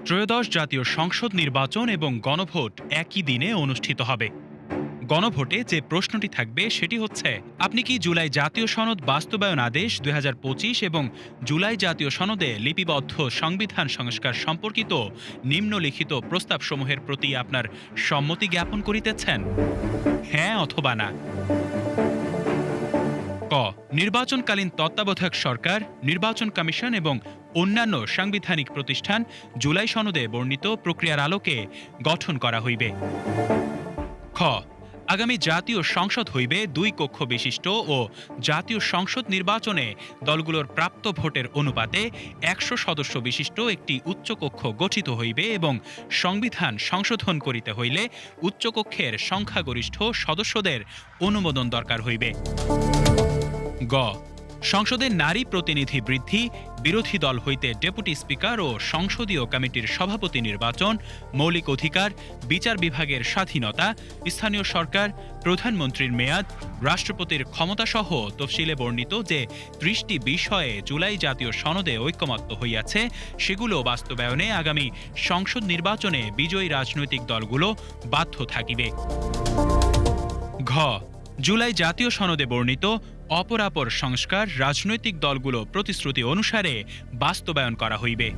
ত্রয়োদশ জাতীয় সংসদ নির্বাচন এবং গণভোট একই দিনে অনুষ্ঠিত হবে। গণভোটে যে প্রশ্নটি থাকবে সেটি হচ্ছে, আপনি কি জুলাই জাতীয় সনদ বাস্তবায়ন আদেশ ২০২৫ এবং জুলাই জাতীয় সনদে লিপিবদ্ধ সংবিধান সংস্কার সম্পর্কিত নিম্নলিখিত প্রস্তাবসমূহের প্রতি আপনার সম্মতি জ্ঞাপন করিতেছেন? হ্যাঁ অথবা না। ক। নির্বাচনকালীন তত্ত্বাবধায়ক সরকার, নির্বাচন কমিশন এবং অন্যান্য সাংবিধানিক প্রতিষ্ঠান জুলাই সনদে বর্ণিত প্রক্রিয়ার আলোকে গঠন করা হইবে। খ। আগামী জাতীয় সংসদ হইবে দুই কক্ষ বিশিষ্ট ও জাতীয় সংসদ নির্বাচনে দলগুলোর প্রাপ্ত ভোটের অনুপাতে ১০০ সদস্য বিশিষ্ট একটি উচ্চকক্ষ গঠিত হইবে এবং সংবিধান সংশোধন করিতে হইলে উচ্চকক্ষের সংখ্যাগরিষ্ঠ সদস্যদের অনুমোদন দরকার হইবে। গ। সংসদের নারী প্রতিনিধি বৃদ্ধি, বিরোধী দল হইতে ডেপুটি স্পিকার ও সংসদীয় কমিটির সভাপতি নির্বাচন, মৌলিক অধিকার, বিচার বিভাগের স্বাধীনতা, স্থানীয় সরকার, প্রধানমন্ত্রীর মেয়াদ, রাষ্ট্রপতির ক্ষমতাসহ তফসিলে বর্ণিত যে ৩০টি বিষয়ে জুলাই জাতীয় সনদে ঐকমত্য হইয়াছে, সেগুলো বাস্তবায়নে আগামী সংসদ নির্বাচনে বিজয়ী রাজনৈতিক দলগুলো বাধ্য থাকিবে। ঘ। জুলাই জাতীয় সনদে বর্ণিত অপরাপর সংস্কার রাজনৈতিক দলগুলো প্রতিশ্রুতি অনুসারে বাস্তবায়ন করা হইবে।